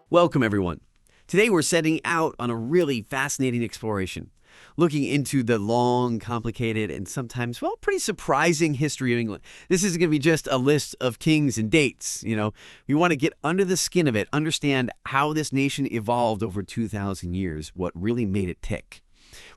Welcome, everyone. Today we're setting out on a really fascinating exploration, looking into the long, complicated, and sometimes, well, pretty surprising history of England. This isn't going to be just a list of kings and dates. We want to get under the skin of it, understand how this nation evolved over 2,000 years, what really made it tick.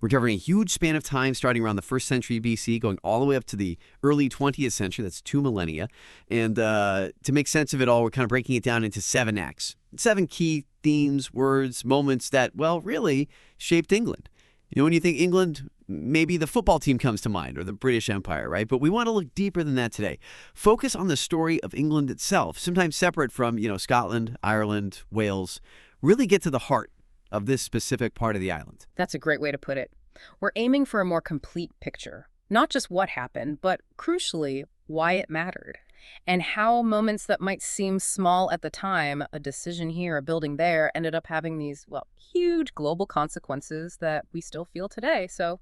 We're covering a huge span of time starting around the 1st century BC, going all the way up to the early 20th century. That's 2 millennia. And to make sense of it all, we're kind of breaking it down into 7 acts. 7 key themes, words, moments that, well, really shaped England. When you think England, maybe the football team comes to mind or the British Empire, right? But we want to look deeper than that today. Focus on the story of England itself, sometimes separate from, Scotland, Ireland, Wales. Really get to the heart of this specific part of the island. That's a great way to put it. We're aiming for a more complete picture, not just what happened, but crucially, why it mattered, and how moments that might seem small at the time, a decision here, a building there, ended up having these, well, huge global consequences that we still feel today. So,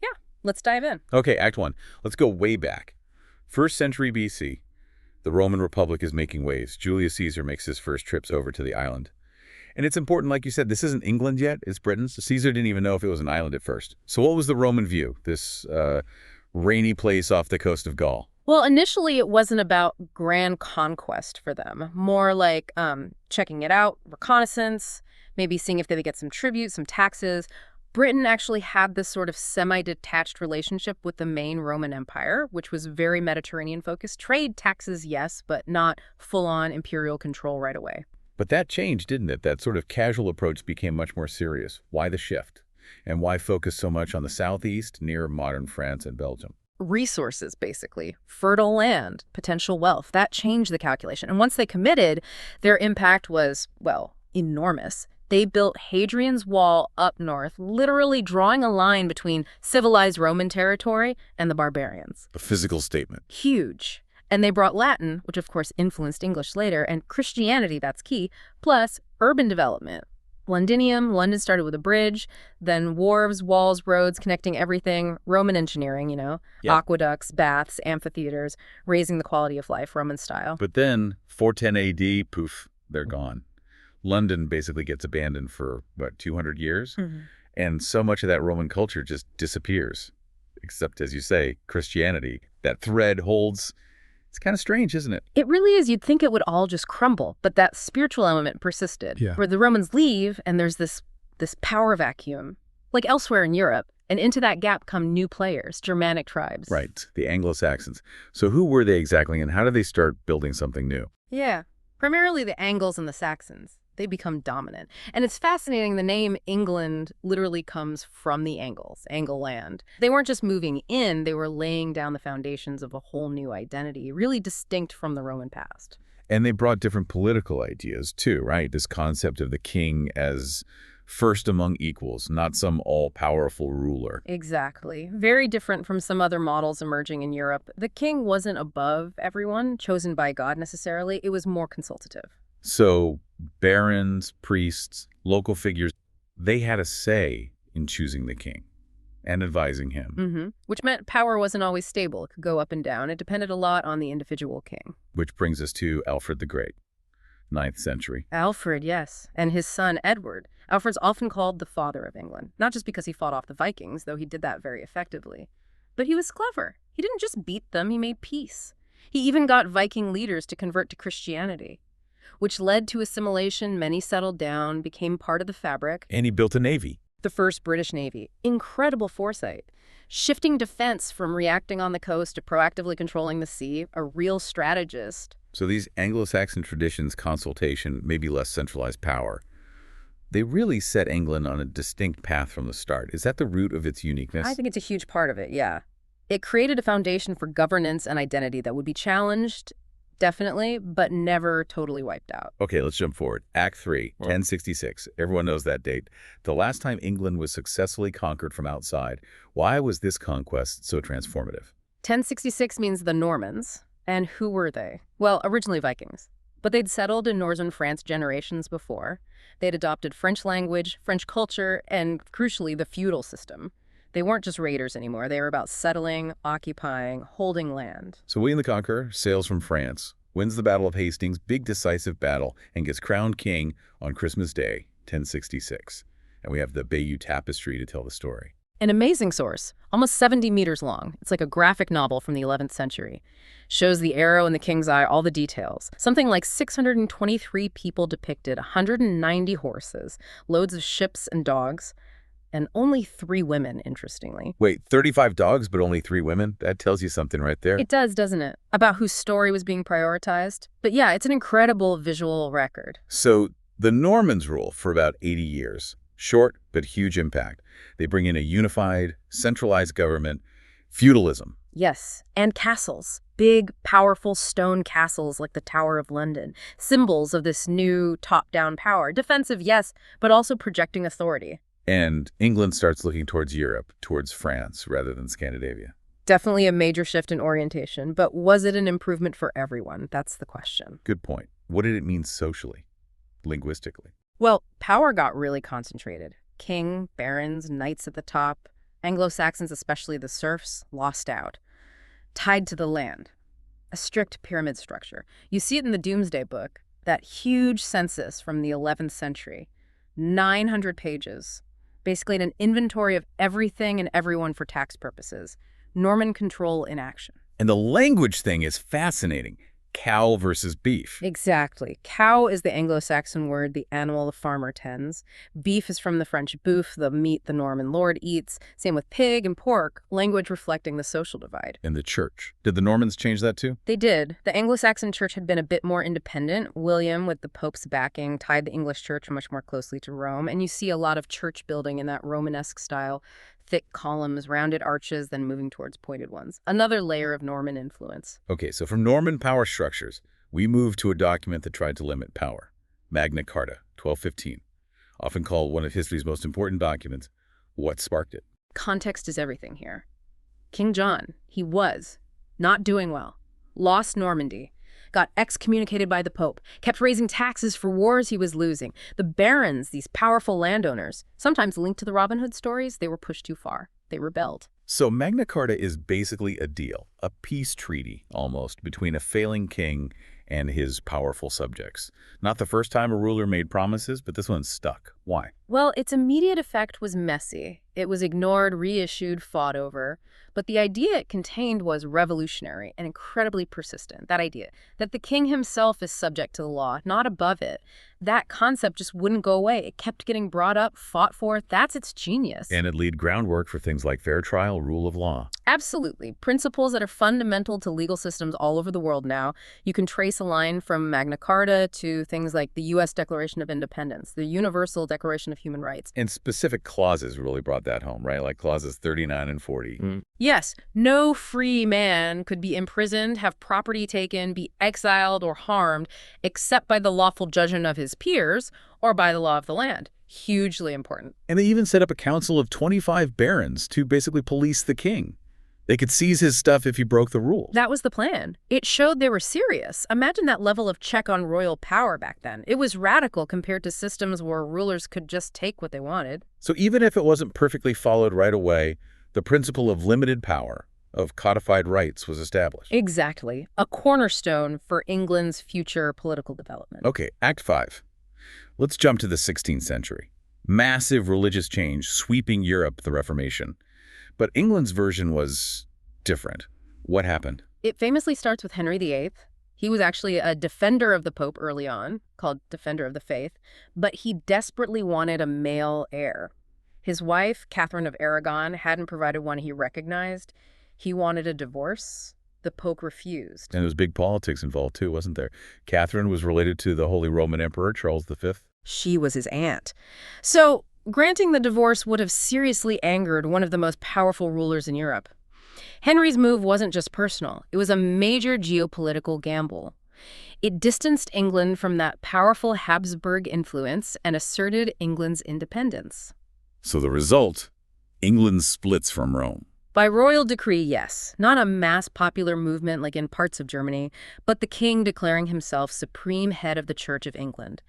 yeah, let's dive in. Okay, Act 1. Let's go way back. 1st century BC. The Roman Republic is making waves. Julius Caesar makes his first trips over to the island. And it's important, like you said, this isn't England yet, it's Britain. So Caesar didn't even know if it was an island at first. So what was the Roman view, this rainy place off the coast of Gaul? Well, initially it wasn't about grand conquest for them, more like checking it out, reconnaissance, maybe seeing if they would get some tribute, some taxes. Britain actually had this sort of semi-detached relationship with the main Roman Empire, which was very Mediterranean-focused. Trade, taxes, yes, but not full-on imperial control right away. But that changed, didn't it? That sort of casual approach became much more serious. Why the shift? And why focus so much on the southeast, near modern France and Belgium? Resources, basically. Fertile land, potential wealth. That changed the calculation. And once they committed, their impact was, well, enormous. They built Hadrian's Wall up north, literally drawing a line between civilized Roman territory and the barbarians. A physical statement. Huge. And they brought Latin, which of course influenced English later, and Christianity, that's key, plus urban development. Londinium, London started with a bridge, then wharves, walls, roads, connecting everything, Roman engineering, aqueducts, baths, amphitheaters, raising the quality of life, Roman style. But then, 410 AD, poof, they're gone. London basically gets abandoned for, 200 years? Mm-hmm. And so much of that Roman culture just disappears. Except, as you say, Christianity. That thread holds. It's kind of strange, isn't it? It really is. You'd think it would all just crumble, but that spiritual element persisted. Yeah. Where the Romans leave, and there's this power vacuum, like elsewhere in Europe, and into that gap come new players, Germanic tribes. Right, the Anglo-Saxons. So who were they exactly, and how did they start building something new? Yeah, primarily the Angles and the Saxons. They become dominant. And it's fascinating, the name England literally comes from the Angles, Angle land. They weren't just moving in, they were laying down the foundations of a whole new identity, really distinct from the Roman past. And they brought different political ideas too, right? This concept of the king as first among equals, not some all-powerful ruler. Exactly. Very different from some other models emerging in Europe. The king wasn't above everyone, chosen by God necessarily. It was more consultative. So barons, priests, local figures, they had a say in choosing the king and advising him. Mm-hmm. Which meant power wasn't always stable. It could go up and down. It depended a lot on the individual king. Which brings us to Alfred the Great, 9th century. Alfred, yes. And his son, Edward. Alfred's often called the father of England. Not just because he fought off the Vikings, though he did that very effectively. But he was clever. He didn't just beat them, he made peace. He even got Viking leaders to convert to Christianity, which led to assimilation. Many settled down, became part of the fabric. And he built a navy. The first British Navy. Incredible foresight. Shifting defense from reacting on the coast to proactively controlling the sea. A real strategist. So these Anglo-Saxon traditions, consultation, maybe less centralized power, they really set England on a distinct path from the start. Is that the root of its uniqueness? I think it's a huge part of it, yeah. It created a foundation for governance and identity that would be challenged, definitely, but never totally wiped out. Okay, let's jump forward. Act 3, 1066. Everyone knows that date. The last time England was successfully conquered from outside. Why was this conquest so transformative? 1066 means the Normans. And who were they? Well, originally Vikings. But they'd settled in northern France generations before. They'd adopted French language, French culture, and crucially, the feudal system. They weren't just raiders anymore. They were about settling, occupying, holding land. So William the Conqueror sails from France. wins the Battle of Hastings, big decisive battle, and gets crowned king on Christmas Day, 1066. And we have the Bayeux Tapestry to tell the story. An amazing source, almost 70 meters long. It's like a graphic novel from the 11th century. Shows the arrow in the king's eye, all the details. Something like 623 people depicted, 190 horses, loads of ships and dogs, and only 3 women, interestingly. Wait, 35 dogs, but only 3 women? That tells you something right there. It does, doesn't it? About whose story was being prioritized. But yeah, it's an incredible visual record. So the Normans rule for about 80 years. Short, but huge impact. They bring in a unified, centralized government, feudalism. Yes, and castles. Big, powerful stone castles like the Tower of London. Symbols of this new top-down power. Defensive, yes, but also projecting authority. And England starts looking towards Europe, towards France, rather than Scandinavia. Definitely a major shift in orientation, but was it an improvement for everyone? That's the question. Good point. What did it mean socially, linguistically? Well, power got really concentrated. King, barons, knights at the top. Anglo-Saxons, especially the serfs, lost out. Tied to the land. A strict pyramid structure. You see it in the Doomsday Book, that huge census from the 11th century. 900 pages. Basically an inventory of everything and everyone for tax purposes. Norman control in action. And the language thing is fascinating. Cow versus beef. Exactly. Cow is the Anglo-Saxon word, the animal the farmer tends. Beef is from the French boeuf, the meat the Norman lord eats. Same with pig and pork, language reflecting the social divide. And the church. Did the Normans change that too? They did. The Anglo-Saxon church had been a bit more independent. William, with the Pope's backing, tied the English church much more closely to Rome. And you see a lot of church building in that Romanesque style. Thick columns, rounded arches, then moving towards pointed ones. Another layer of Norman influence. Okay, so from Norman power structures, we move to a document that tried to limit power. Magna Carta, 1215. Often called one of history's most important documents. What sparked it? Context is everything here. King John, he was not doing well. Lost Normandy. Got excommunicated by the Pope, kept raising taxes for wars he was losing. The barons, these powerful landowners, sometimes linked to the Robin Hood stories, they were pushed too far. They rebelled. So Magna Carta is basically a deal, a peace treaty almost, between a failing king and his powerful subjects. Not the first time a ruler made promises, but this one stuck. Why? Well, its immediate effect was messy. It was ignored, reissued, fought over. But the idea it contained was revolutionary and incredibly persistent. That idea that the king himself is subject to the law, not above it. That concept just wouldn't go away. It kept getting brought up, fought for. That's its genius. And it laid groundwork for things like fair trial, rule of law. Absolutely. Principles that are fundamental to legal systems all over the world now. You can trace a line from Magna Carta to things like the U.S. Declaration of Independence, the Universal Declaration of Human Rights. And specific clauses really brought that home, right? Like clauses 39 and 40. Yes, no free man could be imprisoned, have property taken, be exiled or harmed, except by the lawful judgment of his peers or by the law of the land. Hugely important. And they even set up a council of 25 barons to basically police the king. They could seize his stuff if he broke the rules. That was the plan. It showed they were serious. Imagine that level of check on royal power back then. It was radical compared to systems where rulers could just take what they wanted. So even if it wasn't perfectly followed right away, the principle of limited power, of codified rights, was established. Exactly. A cornerstone for England's future political development. Okay, Act 5. Let's jump to the 16th century. Massive religious change sweeping Europe, the Reformation. But England's version was different. What happened? It famously starts with Henry VIII. He was actually a defender of the Pope early on, called Defender of the Faith, but he desperately wanted a male heir. His wife, Catherine of Aragon, hadn't provided one he recognized. He wanted a divorce. The Pope refused. And there was big politics involved too, wasn't there? Catherine was related to the Holy Roman Emperor, Charles V. She was his aunt. So granting the divorce would have seriously angered one of the most powerful rulers in Europe. Henry's move wasn't just personal. It was a major geopolitical gamble. It distanced England from that powerful Habsburg influence and asserted England's independence. So the result, England splits from Rome. By royal decree, yes. Not a mass popular movement like in parts of Germany, but the king declaring himself supreme head of the Church of England.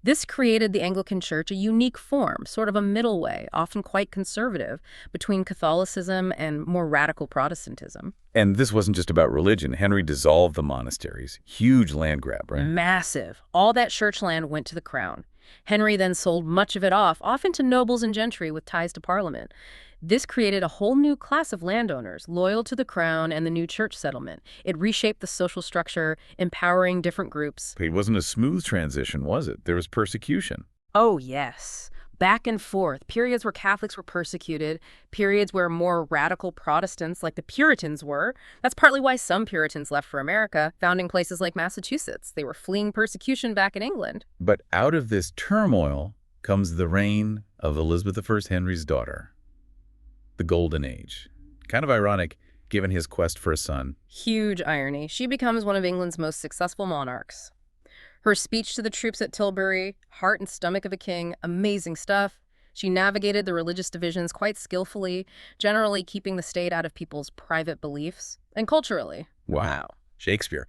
This created the Anglican Church a unique form, sort of a middle way, often quite conservative, between Catholicism and more radical Protestantism. And this wasn't just about religion. Henry dissolved the monasteries. Huge land grab, right? Massive. All that church land went to the crown. Henry then sold much of it off, often to nobles and gentry with ties to Parliament. This created a whole new class of landowners, loyal to the crown and the new church settlement. It reshaped the social structure, empowering different groups. It wasn't a smooth transition, was it? There was persecution. Oh, yes. Back and forth. Periods where Catholics were persecuted, periods where more radical Protestants, like the Puritans, were. That's partly why some Puritans left for America, founding places like Massachusetts. They were fleeing persecution back in England. But out of this turmoil comes the reign of Elizabeth I, Henry's daughter. The Golden Age. Kind of ironic, given his quest for a son. Huge irony. She becomes one of England's most successful monarchs. Her speech to the troops at Tilbury, heart and stomach of a king, amazing stuff. She navigated the religious divisions quite skillfully, generally keeping the state out of people's private beliefs. And culturally. Wow. Shakespeare,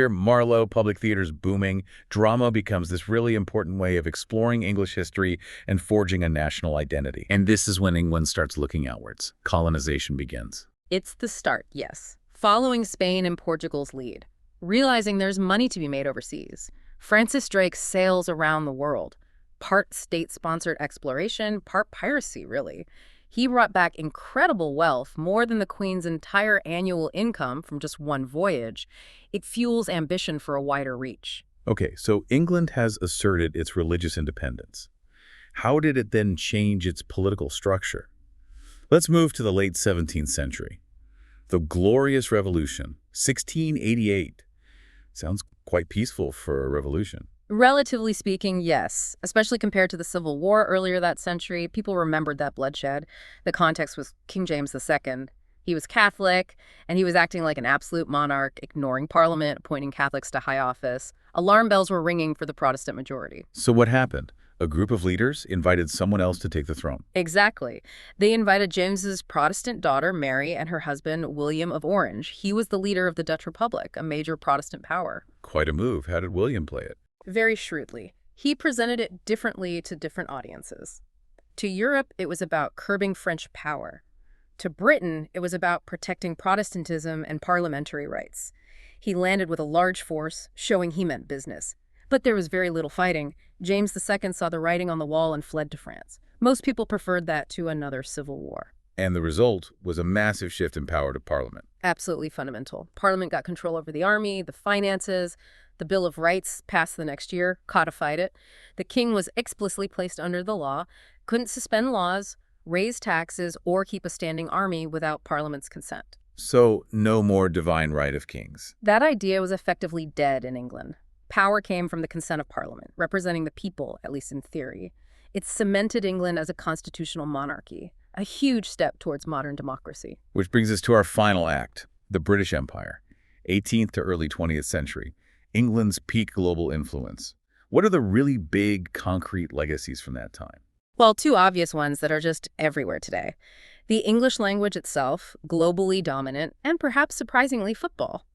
Marlowe, public theaters booming. Drama becomes this really important way of exploring English history and forging a national identity. And this is when England starts looking outwards. Colonization begins. It's the start, yes. Following Spain and Portugal's lead. Realizing there's money to be made overseas. Francis Drake sails around the world. Part state-sponsored exploration, part piracy, really. He brought back incredible wealth, more than the Queen's entire annual income from just one voyage. It fuels ambition for a wider reach. Okay, so England has asserted its religious independence. How did it then change its political structure? Let's move to the late 17th century. The Glorious Revolution, 1688. Sounds quite peaceful for a revolution. Relatively speaking, yes. Especially compared to the Civil War earlier that century, people remembered that bloodshed. The context was King James II. He was Catholic, and he was acting like an absolute monarch, ignoring Parliament, appointing Catholics to high office. Alarm bells were ringing for the Protestant majority. So what happened? A group of leaders invited someone else to take the throne. Exactly. They invited James's Protestant daughter, Mary, and her husband, William of Orange. He was the leader of the Dutch Republic, a major Protestant power. Quite a move. How did William play it? Very shrewdly. He presented it differently to different audiences. To Europe, it was about curbing French power. To Britain, it was about protecting Protestantism and parliamentary rights. He landed with a large force, showing he meant business. But there was very little fighting. James II saw the writing on the wall and fled to France. Most people preferred that to another civil war. And the result was a massive shift in power to Parliament. Absolutely fundamental. Parliament got control over the army, the finances. The Bill of Rights passed the next year, codified it. The king was explicitly placed under the law, couldn't suspend laws, raise taxes, or keep a standing army without Parliament's consent. So no more divine right of kings. That idea was effectively dead in England. Power came from the consent of Parliament, representing the people, at least in theory. It cemented England as a constitutional monarchy, a huge step towards modern democracy. Which brings us to our final act, the British Empire, 18th to early 20th century. England's peak global influence. What are the really big, concrete legacies from that time? Well, two obvious ones that are just everywhere today. The English language itself, globally dominant, and perhaps surprisingly football.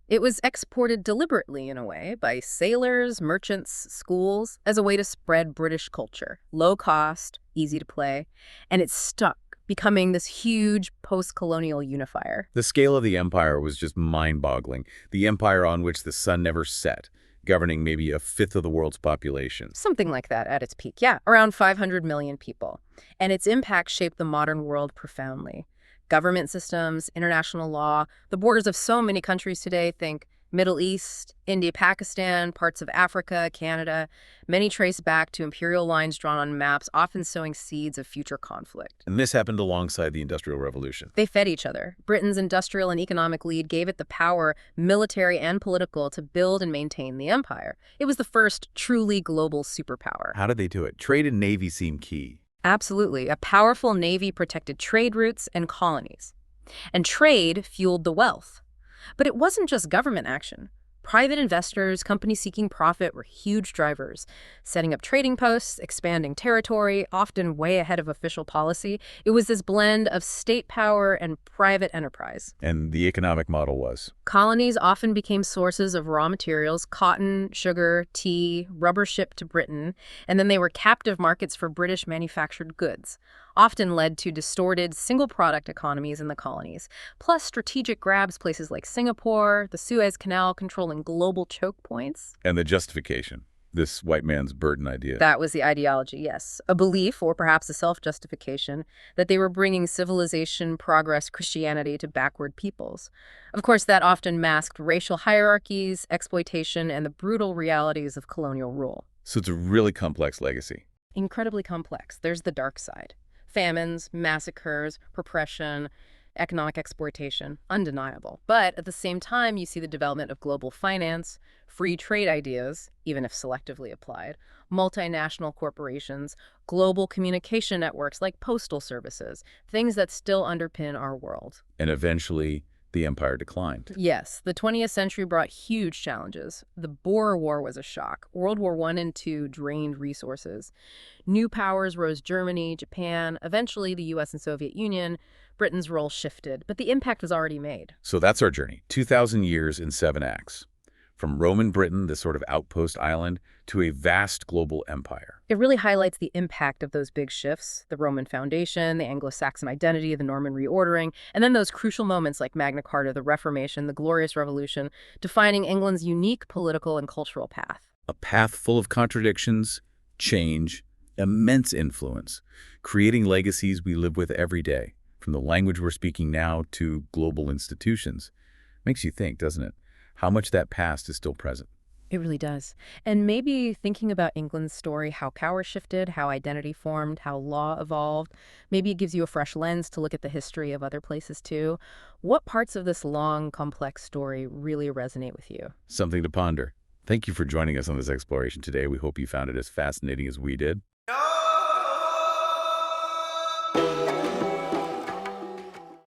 It was exported deliberately, in a way, by sailors, merchants, schools, as a way to spread British culture. Low cost, easy to play, and it stuck, becoming this huge post-colonial unifier. The scale of the empire was just mind-boggling. The empire on which the sun never set, governing maybe a fifth of the world's population. Something like that at its peak, yeah, around 500 million people. And its impact shaped the modern world profoundly. Government systems, international law, the borders of so many countries today, think Middle East, India, Pakistan, parts of Africa, Canada, many trace back to imperial lines drawn on maps, often sowing seeds of future conflict. And this happened alongside the Industrial Revolution. They fed each other. Britain's industrial and economic lead gave it the power, military and political, to build and maintain the empire. It was the first truly global superpower. How did they do it? Trade and navy seem key. Absolutely. A powerful navy protected trade routes and colonies. And trade fueled the wealth. But it wasn't just government action. Private investors, companies seeking profit were huge drivers, setting up trading posts, expanding territory, often way ahead of official policy. It was this blend of state power and private enterprise. And the economic model was? Colonies often became sources of raw materials, cotton, sugar, tea, rubber shipped to Britain, and then they were captive markets for British manufactured goods, often led to distorted single-product economies in the colonies, plus strategic grabs places like Singapore, the Suez Canal controlling global choke points. And the justification, this white man's burden idea. That was the ideology, yes. A belief, or perhaps a self-justification, that they were bringing civilization, progress, Christianity to backward peoples. Of course, that often masked racial hierarchies, exploitation, and the brutal realities of colonial rule. So it's a really complex legacy. Incredibly complex. There's the dark side. Famines, massacres, repression, economic exploitation, undeniable. But at the same time, you see the development of global finance, free trade ideas, even if selectively applied, multinational corporations, global communication networks like postal services, things that still underpin our world. And eventually, the empire declined. Yes, the 20th century brought huge challenges. The Boer War was a shock. World War I and II drained resources. New powers rose: Germany, Japan, eventually the US and Soviet Union. Britain's role shifted, but the impact was already made. So that's our journey, 2,000 years in 7 acts. From Roman Britain, this sort of outpost island, to a vast global empire. It really highlights the impact of those big shifts: the Roman foundation, the Anglo-Saxon identity, the Norman reordering, and then those crucial moments like Magna Carta, the Reformation, the Glorious Revolution, defining England's unique political and cultural path. A path full of contradictions, change, immense influence, creating legacies we live with every day, from the language we're speaking now to global institutions. Makes you think, doesn't it? How much that past is still present. It really does. And maybe thinking about England's story, how power shifted, how identity formed, how law evolved, maybe it gives you a fresh lens to look at the history of other places too. What parts of this long, complex story really resonate with you? Something to ponder. Thank you for joining us on this exploration today. We hope you found it as fascinating as we did.